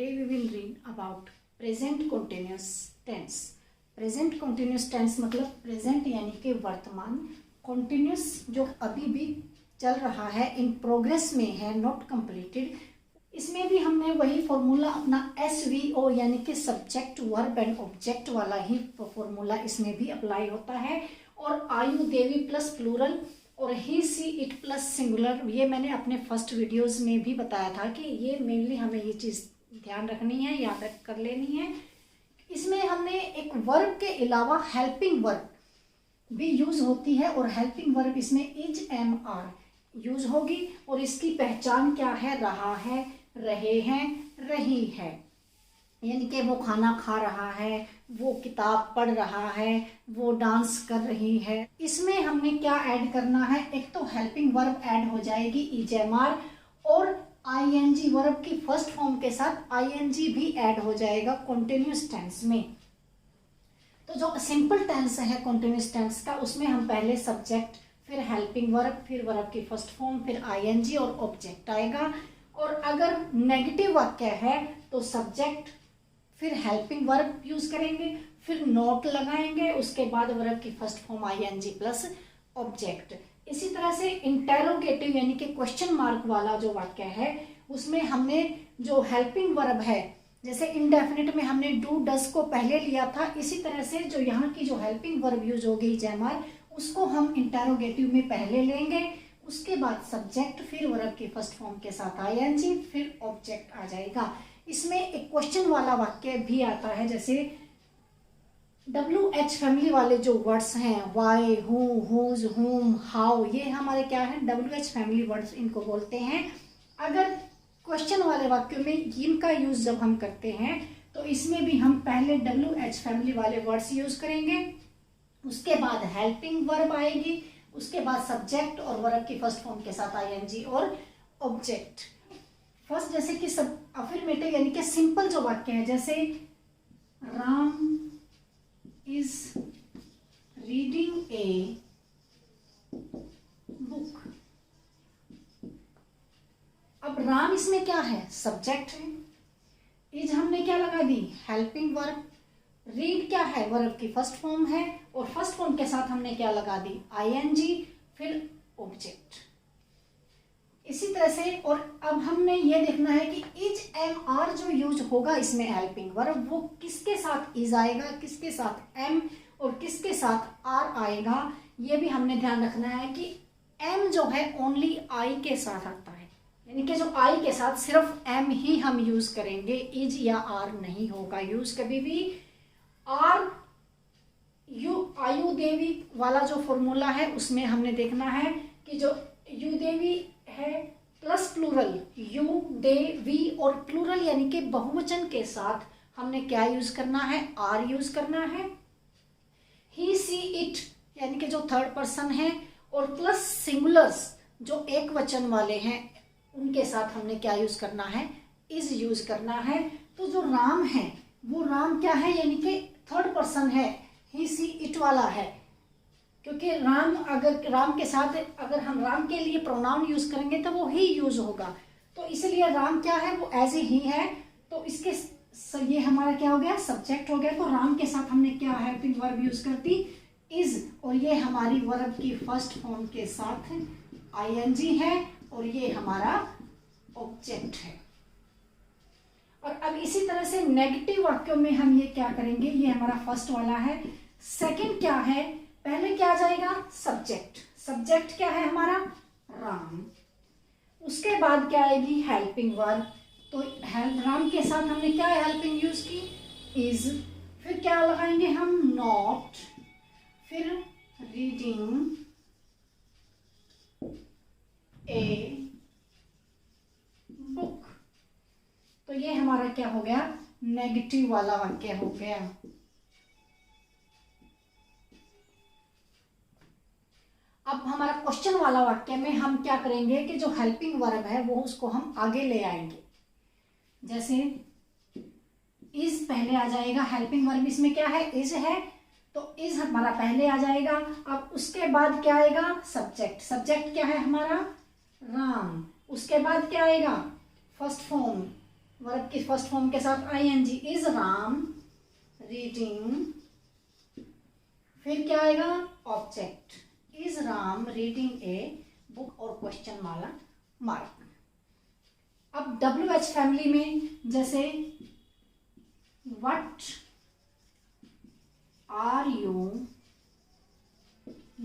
Today we will read about present continuous tense. Present continuous tense मतलब present यानी कि वर्तमान, continuous जो अभी भी चल रहा है, in progress में है, not completed. इसमें भी हमने वही फॉर्मूला अपना SVO यानी कि सब्जेक्ट वर्ब एंड ऑब्जेक्ट वाला ही फॉर्मूला इसमें भी अप्लाई होता है. और आयु देवी प्लस प्लूरल और ही सी इट प्लस सिंगुलर, ये मैंने अपने फर्स्ट वीडियोस में भी बताया था कि ये मेनली हमें ये चीज़ ध्यान रखनी है, याद कर लेनी है. इसमें हमने एक वर्ब के अलावा हेल्पिंग वर्ब भी यूज होती है और हेल्पिंग वर्ब इसमें इज एम आर यूज होगी. और इसकी पहचान क्या है? रहा है, रहे हैं, रही है. यानी कि वो खाना खा रहा है, वो किताब पढ़ रहा है, वो डांस कर रही है. इसमें हमने क्या ऐड करना है? एक तो हेल्पिंग वर्ब ऐड हो जाएगी इजेमार, और आईएनजी वर्ब की फर्स्ट फॉर्म के साथ आईएनजी भी ऐड हो जाएगा कॉन्टिन्यूस टेंस में. तो जो सिंपल टेंस है कॉन्टिन्यूस टेंस का, उसमें हम पहले सब्जेक्ट, फिर हेल्पिंग वर्ब, फिर वर्ब की फर्स्ट फॉर्म, फिर आईएनजी और ऑब्जेक्ट आएगा. और अगर नेगेटिव वाक्य है तो सब्जेक्ट, फिर हेल्पिंग वर्ब यूज करेंगे, फिर नोट लगाएंगे, उसके बाद वर्ब की first form I N G plus object. इसी तरह से इंटेरोगेटिव यानी कि क्वेश्चन मार्क वाला जो वाक्य है, उसमें हमने जो हेल्पिंग वर्ब है, जैसे इंडेफिनिट में हमने डू डस को पहले लिया था, इसी तरह से जो यहाँ की जो हेल्पिंग वर्ब यूज हो गई जैमार, उसको हम इंटेरोगेटिव में पहले लेंगे, उसके बाद सब्जेक्ट, फिर वर्ब की फर्स्ट फॉर्म के साथ आईएनजी, फिर ऑब्जेक्ट आ जाएगा. इसमें एक क्वेश्चन वाला वाक्य भी आता है, जैसे WH फैमिली वाले जो वर्ड्स हैं, वाई, हु, हुज, हुम, हाउ, ये हमारे क्या है? WH फैमिली वर्ड्स इनको बोलते हैं. अगर क्वेश्चन वाले वाक्यों में इनका यूज जब हम करते हैं तो इसमें भी हम पहले WH फैमिली वाले वर्ड्स यूज करेंगे, उसके बाद हेल्पिंग वर्ब आएगी, उसके बाद सब्जेक्ट और वर्ब की फर्स्ट फॉर्म के साथ आईएनजी और ऑब्जेक्ट. फर्स्ट जैसे कि सब अफर्मेटिव यानी कि सिंपल जो वाक्य है, जैसे Ram is reading a book. अब राम इसमें क्या है? सब्जेक्ट है. इज हमने क्या लगा दी? Helping verb. रीड क्या है? वर्ब की फर्स्ट फॉर्म है, और फर्स्ट फॉर्म के साथ हमने क्या लगा दी? आईएनजी, फिर ऑब्जेक्ट. इसी तरह से, और अब हमने ये देखना है कि इज एम आर जो यूज होगा इसमें हेल्पिंग वर्ब, वो किसके साथ इज आएगा, किसके साथ एम और किसके साथ आर आएगा. ये भी हमने ध्यान रखना है कि एम जो है ओनली आई के साथ आता है, यानी कि जो आई के साथ सिर्फ एम ही हम यूज करेंगे, इज या आर नहीं होगा यूज कभी भी. आर आयु देवी वाला जो फॉर्मूला है, उसमें हमने देखना है कि जो यू देवी है plus plural, you they we, और प्लूरल यानी कि बहुवचन के साथ हमने क्या यूज करना है? आर यूज करना है. ही सी इट यानी कि जो थर्ड पर्सन है, और प्लस सिंगुलर्स जो एक वचन वाले हैं, उनके साथ हमने क्या यूज करना है? इज यूज करना है. तो जो राम है वो राम क्या है? यानी कि थर्ड पर्सन है, ही सी इट वाला है, क्योंकि राम, अगर राम के साथ अगर हम राम के लिए प्रोनाउन यूज करेंगे तो वो ही यूज होगा. तो इसलिए राम क्या है? वो एज ए ही है. तो इसके ये हमारा क्या हो गया? सब्जेक्ट हो गया. तो राम के साथ हमने क्या हेल्पिंग वर्ब यूज कर दी? इज. और ये हमारी वर्ब की फर्स्ट फॉर्म के साथ आईएनजी है, और ये हमारा ऑब्जेक्ट है. और अब इसी तरह से नेगेटिव वाक्यों में हम ये क्या करेंगे? ये हमारा फर्स्ट वाला है. सेकंड क्या है? पहले क्या आ जाएगा? सब्जेक्ट. सब्जेक्ट क्या है हमारा? राम. उसके बाद क्या आएगी? Helping verb. तो राम के साथ हमने क्या हेल्पिंग यूज की? इज. फिर क्या लगाएंगे हम? नॉट. फिर रीडिंग ए बुक. तो ये हमारा क्या हो गया? नेगेटिव वाला वाक्य हो गया. अब हमारा क्वेश्चन वाला वाक्य में हम क्या करेंगे कि जो हेल्पिंग वर्ब है वो उसको हम आगे ले आएंगे. जैसे इज पहले आ जाएगा, हेल्पिंग वर्ब इसमें क्या है? इज है, तो इज हमारा पहले आ जाएगा. अब उसके बाद क्या आएगा? सब्जेक्ट. सब्जेक्ट क्या है हमारा? राम. उसके बाद क्या आएगा? फर्स्ट फॉर्म वर्ब की फर्स्ट फॉर्म के साथ आईएनजी। इज राम रीडिंग, फिर क्या आएगा object, is Ram reading a book और क्वेश्चन वाला मार्क। अब WH फैमिली में जैसे व्हाट आर यू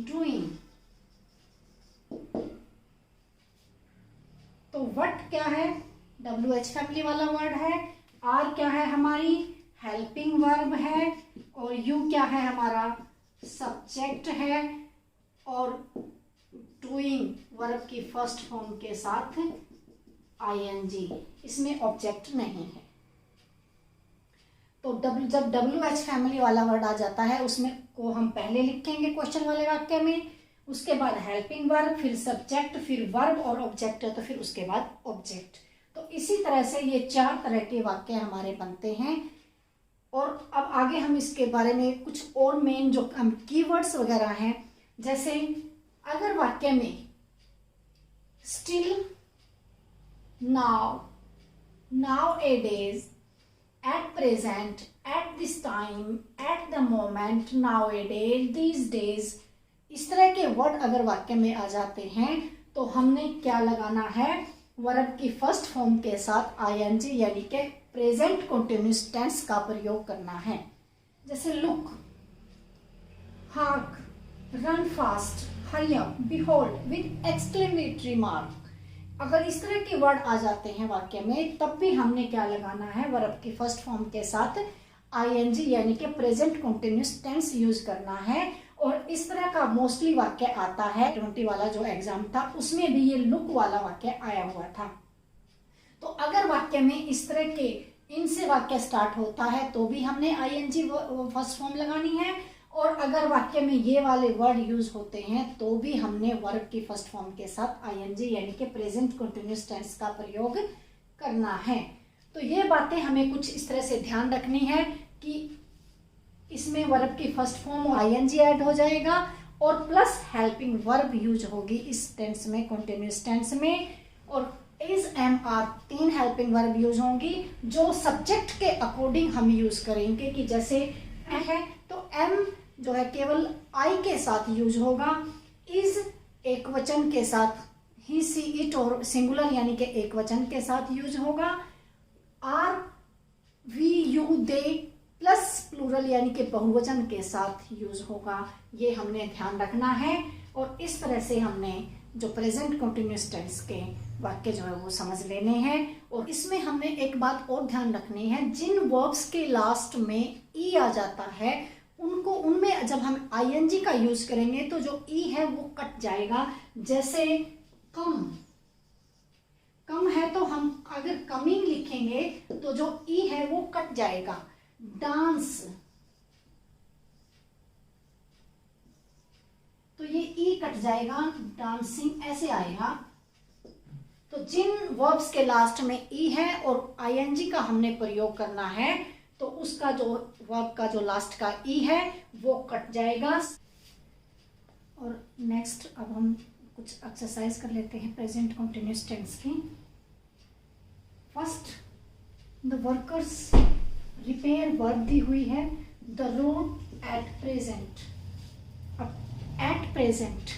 डूइंग, तो व्हाट क्या है WH फैमिली वाला वर्ड है, आर क्या है हमारी हेल्पिंग वर्ब है, और यू क्या है हमारा सब्जेक्ट है, और डूइंग वर्ब की फर्स्ट फॉर्म के साथ आईएनजी, इसमें ऑब्जेक्ट नहीं है। तो जब WH फैमिली वाला वर्ड आ जाता है उसमें को हम पहले लिखेंगे क्वेश्चन वाले वाक्य में, उसके बाद हेल्पिंग वर्ब, फिर सब्जेक्ट, फिर वर्ब और ऑब्जेक्ट है तो फिर उसके बाद ऑब्जेक्ट। तो इसी तरह से ये 4 तरह के वाक्य हमारे बनते हैं। और अब आगे हम इसके बारे में कुछ और मेन जो हम कीवर्ड्स वगैरह हैं, जैसे अगर वाक्य में still, now, nowadays, at present, at this time, at the moment, nowadays, these days, इस तरह के वर्ड अगर वाक्य में आ जाते हैं तो हमने क्या लगाना है वर्ब की फर्स्ट फॉर्म के साथ आईएनजी यानी कि प्रेजेंट कंटिन्यूअस टेंस का प्रयोग करना है। जैसे look, hark, run fast, hurry up, behold with exclamatory mark, अगर इस तरह के वर्ड आ जाते हैं वाक्य में तब भी हमने क्या लगाना है वर्ब की फर्स्ट फॉर्म के साथ आईएनजी यानी कि प्रेजेंट कंटिन्यूअस टेंस यूज करना है। और इस तरह का मोस्टली वाक्य आता है, 20 वाला जो एग्जाम था उसमें भी ये लुक वाला वाक्य आया हुआ था। तो अगर वाक्य में इस तरह के इनसे वाक्य स्टार्ट होता है तो भी हमने आईएनजी फर्स्ट फॉर्म लगानी है, और अगर वाक्य में ये वाले वर्ड यूज होते हैं तो भी हमने वर्ब की फर्स्ट फॉर्म के साथ आईएनजी यानी कि प्रेजेंट कंटिन्यूअस टेंस का प्रयोग करना है। तो ये बातें हमें कुछ इस तरह से ध्यान रखनी है कि इसमें वर्ब की फर्स्ट फॉर्म और आईएनजी ऐड हो जाएगा और प्लस हेल्पिंग वर्ब यूज होगी इस टेंस में, कंटिन्यूअस टेंस में, और is, am, are 3 helping verb use होंगी जो सब्जेक्ट के अकॉर्डिंग हम यूज करेंगे। कि जैसे है तो एम जो है केवल आई के साथ यूज होगा, इज एक वचन के साथ ही, सी, इट और सिंगुलर यानी कि एक वचन के साथ यूज होगा, are, we, you, they plus plural यानी कि बहुवचन के साथ यूज होगा। ये हमने ध्यान रखना है और इस तरह से हमने जो प्रेजेंट कंटिन्यूअस टेंस के वाक्य जो है वो समझ लेने हैं। और इसमें हमने एक बात और ध्यान रखनी है, जिन वर्ब्स के लास्ट में ई आ जाता है उनमें जब हम आईएनजी का यूज करेंगे तो जो ई है वो कट जाएगा। जैसे कम, कम है तो हम अगर कमिंग लिखेंगे तो जो ई है वो कट जाएगा। डांस, तो ये ई कट जाएगा, डांसिंग ऐसे आएगा। तो जिन वर्ब्स के लास्ट में ई है और आईएनजी का हमने प्रयोग करना है तो उसका जो वर्ब का जो लास्ट का ई है वो कट जाएगा। और नेक्स्ट अब हम कुछ एक्सरसाइज कर लेते हैं प्रेजेंट कंटिन्यूअस टेंस की। First, the workers repair verb दी हुई है, द रोड एट प्रेजेंट। अब एट प्रेजेंट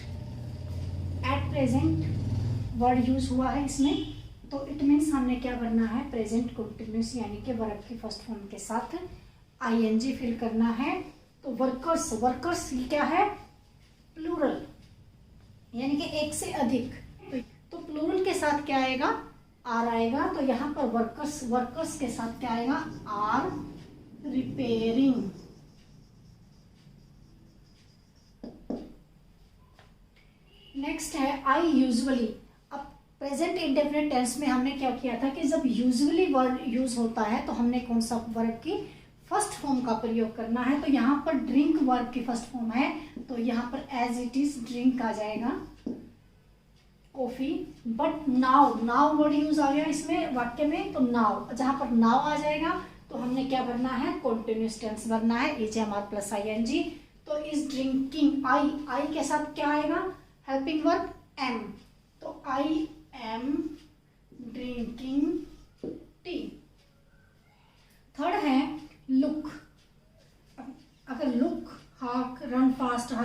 वर्ड यूज हुआ है इसमें, तो इट मीन्स हमने क्या करना है प्रेजेंट कंटिन्यूअस यानी कि वर्ब की फर्स्ट फॉर्म के साथ आईएनजी फिल करना है। तो वर्कर्स, वर्कर्स क्या है प्लूरल यानी कि एक से अधिक, तो प्लूरल के साथ क्या आएगा आर आएगा। तो यहाँ पर वर्कर्स, वर्कर्स के साथ क्या आएगा आर रिपेयरिंग। नेक्स्ट है आई यूजुअली। अब प्रेजेंट इंडेफिनिट टेंस में हमने क्या किया था कि जब यूजुअली वर्ड यूज होता है तो हमने कौन सा वर्ब की फर्स्ट फॉर्म का प्रयोग करना है। तो यहाँ पर ड्रिंक वर्ब की फर्स्ट फॉर्म है तो यहाँ पर एज इट इज ड्रिंक आ जाएगा, coffee. But now, now word use आ गया इसमें वाक्य में, तो नाउ, जहां पर नाउ आ जाएगा तो हमने क्या भरना है कंटिन्यूअस टेंस भरना है, is, am, are plus I N G. तो इज ड्रिंकिंग, आई, आई के साथ क्या आएगा हेल्पिंग वर्ब एम, तो I am drinking tea.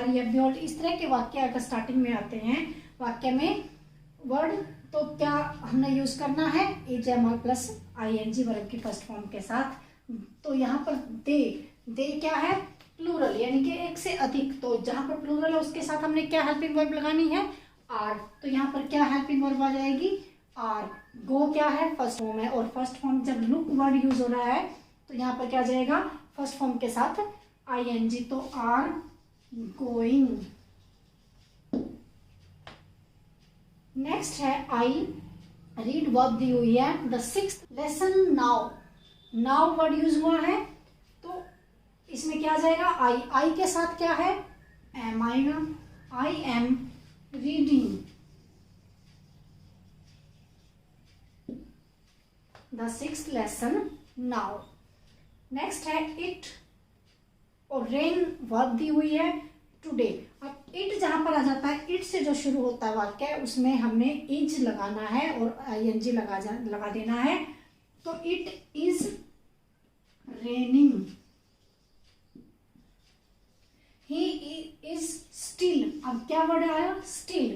I have behold, इस तरह के वाक्य अगर स्टार्टिंग में आते हैं वाक्य में वर्ड, तो क्या हमने यूज करना है is am are plus ING verb की फर्स्ट फॉर्म के साथ। तो यहाँ पर दे क्या है, प्लूरल, यानी कि एक से अधिक। तो जहाँ पर प्लूरल है उसके साथ हमने क्या हेल्पिंग वर्ब लगानी है, आर। तो यहाँ पर क्या हेल्पिंग वर्ब आ जाएगी, आर। गो क्या है, फर्स्ट फॉर्म है, और फर्स्ट फॉर्म जब लुक वर्ड यूज हो रहा है तो यहाँ पर क्या जाएगा, फर्स्ट फॉर्म के साथ ING, तो आर गोइंग। नेक्स्ट है आई, रीड वर्ब दी हुई है the 6th lesson now. Now word use हुआ है तो इसमें क्या जाएगा, आई के साथ क्या है, एम आएगा। I am reading the 6th lesson now. Next है इट, और रेन वर्ब दी हुई है टुडे। अब इट जहां पर आ जाता है, इट से जो शुरू होता है वाक्य उसमें हमने इज लगाना है और ING लगा देना है। तो it is raining, he is still. अब क्या वर्ड आया, स्टिल।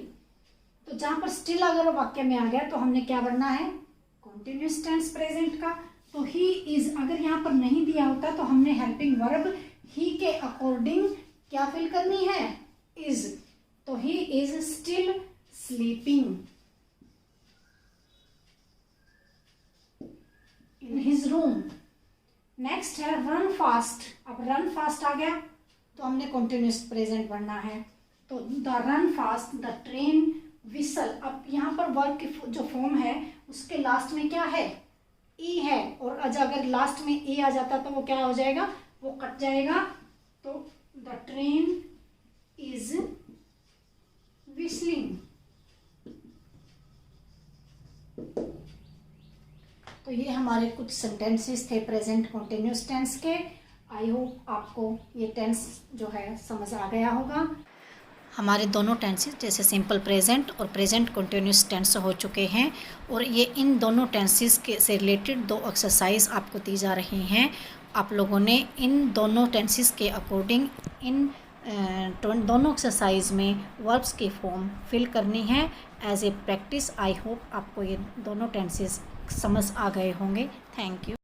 तो जहां पर स्टिल अगर वाक्य में आ गया तो हमने क्या बढ़ना है, कंटिन्यूअस टेंस प्रेजेंट का। तो ही इज अगर यहाँ पर नहीं दिया होता तो हमने हेल्पिंग वर्ब ही के अकॉर्डिंग क्या फिल करनी है, इज। तो he is still sleeping in his room. Next है रन फास्ट। अब रन फास्ट आ गया तो हमने कंटिन्यूअस प्रेजेंट बनना है। तो the run fast, the train whistle. अब यहाँ पर वर्ब की जो फॉर्म है उसके लास्ट में क्या है, ई है, और अगर लास्ट में ए आ जाता तो वो क्या हो जाएगा, वो कट जाएगा। तो द ट्रेन इज विस्लिंग। तो ये हमारे कुछ सेंटेंसेस थे प्रेजेंट कंटिन्यूअस टेंस के। आई होप आपको ये टेंस जो है समझ आ गया होगा। हमारे दोनों टेंसेस जैसे सिंपल प्रेजेंट और प्रेजेंट कंटिन्यूअस टेंस हो चुके हैं, और ये इन दोनों टेंसेस के से रिलेटेड 2 एक्सरसाइज आपको दी जा रही हैं। आप लोगों ने इन दोनों टेंसेस के अकॉर्डिंग इन दोनों एक्सरसाइज में वर्ब्स की फॉर्म फिल करनी है as a practice. I hope आपको ये दोनों टेंसेस समझ आ गए होंगे। Thank you.